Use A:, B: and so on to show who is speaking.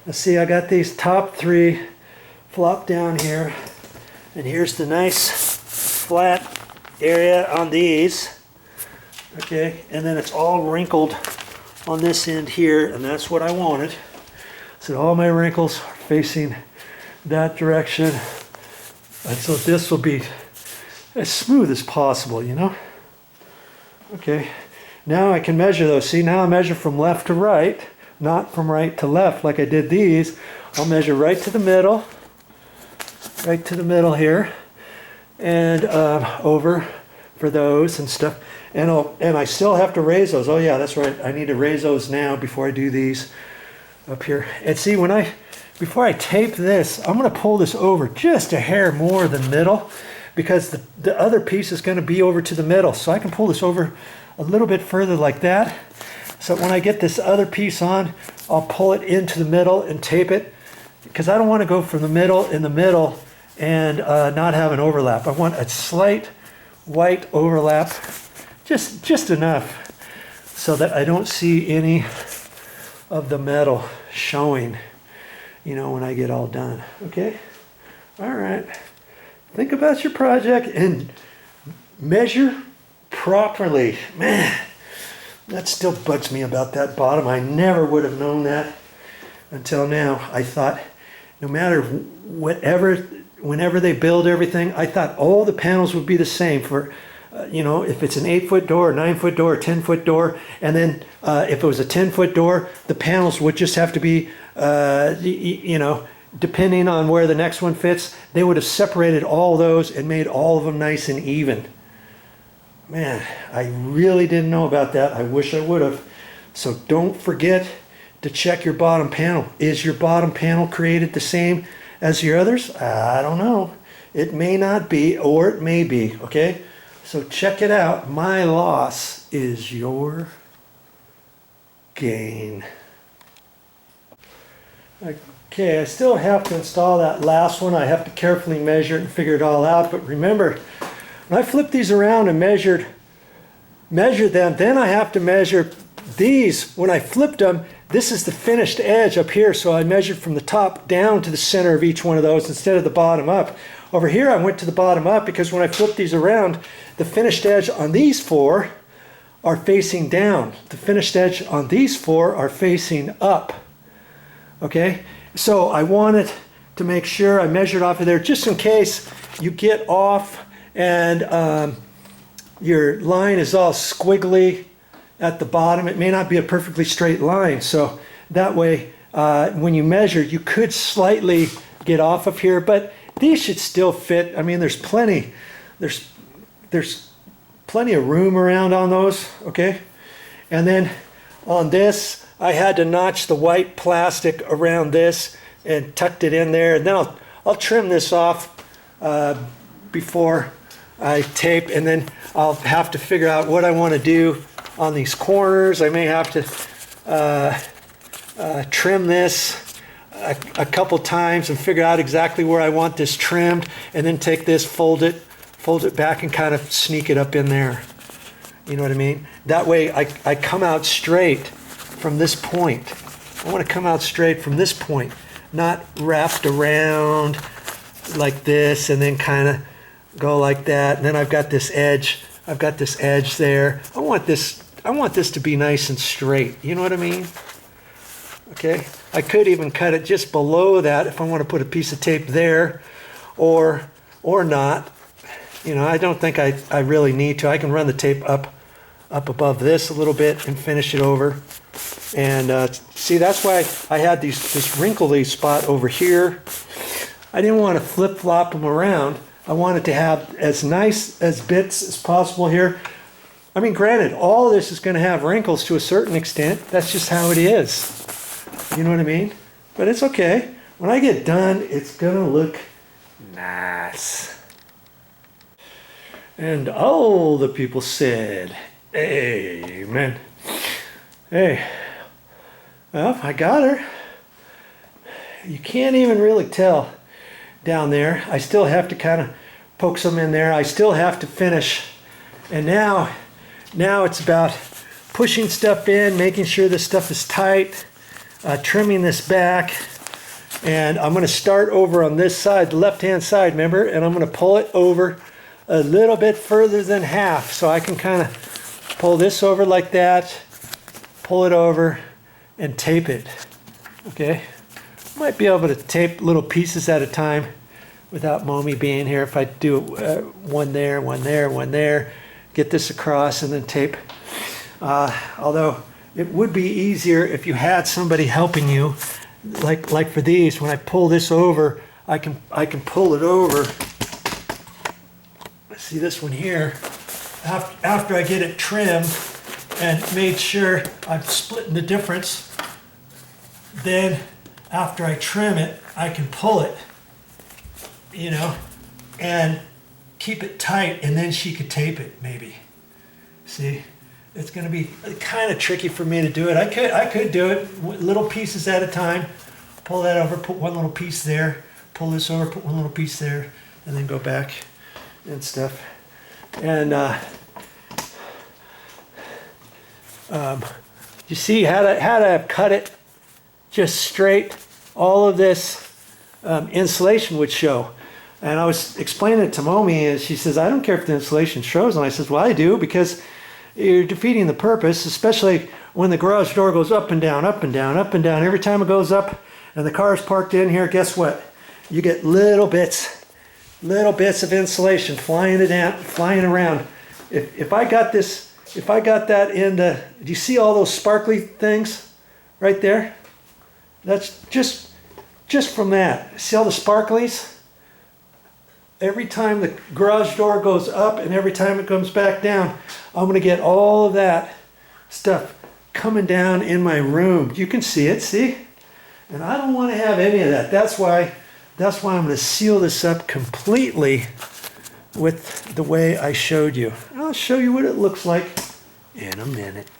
A: Let's see, I got these top 3 flopped down here. And here's the nice flat area on these. Okay, and then it's all wrinkled on this end here, and that's what I wanted. So all my wrinkles are facing that direction. And so this will be as smooth as possible, you know? Okay, now I can measure those. See, now I measure from left to right, not from right to left like I did these. I'll measure right to the middle here, and over for those and stuff. And I still have to raise those. Oh yeah, that's right. I need to raise those now before I do these up here. And see, before I tape this, I'm going to pull this over just a hair more than middle, because the other piece is going to be over to the middle. So I can pull this over a little bit further like that. So when I get this other piece on, I'll pull it into the middle and tape it, because I don't want to go from the middle in the middle and not have an overlap. I want a slight white overlap, just enough so that I don't see any of the metal showing, you know, when I get all done. Okay? All right. Think about your project and measure properly. Man, that still bugs me about that bottom. I never would have known that until now. I thought no matter whenever they build everything, I thought all the panels would be the same for, you know, if it's an 8-foot door, a 9-foot door, a 10-foot door, and then if it was a 10-foot door, the panels would just have to be, you know, depending on where the next one fits, they would have separated all those and made all of them nice and even. Man, I really didn't know about that. I wish I would have. So don't forget to check your bottom panel. Is your bottom panel created the same as your others? I don't know. It may not be, or it may be, okay? So check it out. My loss is your gain. Okay, I still have to install that last one. I have to carefully measure it and figure it all out. But remember, when I flip these around and measure them, then I have to measure these. When I flipped them, this is the finished edge up here. So I measured from the top down to the center of each one of those instead of the bottom up. Over here, I went to the bottom up because when I flip these around, the finished edge on these 4 are facing down. The finished edge on these 4 are facing up. Okay, so I wanted to make sure I measured off of there just in case you get off and your line is all squiggly at the bottom. It may not be a perfectly straight line, so that way when you measure, you could slightly get off of here, but these should still fit. I mean, there's plenty of room around on those, okay? And then on this, I had to notch the white plastic around this and tucked it in there. And then I'll trim this off before I tape, and then I'll have to figure out what I want to do on these corners. I may have to trim this a couple times and figure out exactly where I want this trimmed, and then take this, fold it back and kind of sneak it up in there. You know what I mean? That way I come out straight from this point. I want to come out straight from this point, not wrapped around like this and then kind of go like that. And then I've got this edge. I've got this edge there. I want this to be nice and straight. You know what I mean? Okay. I could even cut it just below that if I want to put a piece of tape there, or not. You know, I don't think I really need to. I can run the tape up above this a little bit and finish it over. And see, that's why I had this wrinkly spot over here. I didn't want to flip-flop them around. I wanted to have as nice as bits as possible here. I mean, granted, all of this is going to have wrinkles to a certain extent. That's just how it is. You know what I mean? But it's okay. When I get done, it's going to look nice. And all the people said, amen. Hey, well, I got her. You can't even really tell down there. I still have to kind of poke some in there. I still have to finish. And now it's about pushing stuff in, making sure this stuff is tight. trimming this back. And I'm going to start over on this side, the left-hand side, remember? And I'm going to pull it over a little bit further than half. So I can kind of pull this over like that, pull it over, and tape it. Okay? Might be able to tape little pieces at a time without Momi being here. If I do one there, one there, one there, get this across and then tape. Although it would be easier if you had somebody helping you, like for these. When I pull this over, I can pull it over. See this one here. After I get it trimmed and made sure I'm splitting the difference, then after I trim it, I can pull it, you know, and keep it tight, and then she could tape it maybe. See, it's going to be kind of tricky for me to do it. I could do it little pieces at a time. Pull that over, put one little piece there, pull this over, put one little piece there, and then go back and stuff. And you see how to cut it just straight. All of this insulation would show. And I was explaining it to Momi, and she says, I don't care if the insulation shows. And I says, well, I do, because you're defeating the purpose, especially when the garage door goes up and down, up and down, up and down. Every time it goes up and the car is parked in here, guess what? You get little bits of insulation flying around. If I got that in the, do you see all those sparkly things right there? That's just from that. See all the sparklies? Every time the garage door goes up and every time it comes back down, I'm going to get all of that stuff coming down in my room. You can see it, see? And I don't want to have any of that. That's why I'm going to seal this up completely with the way I showed you. I'll show you what it looks like in a minute.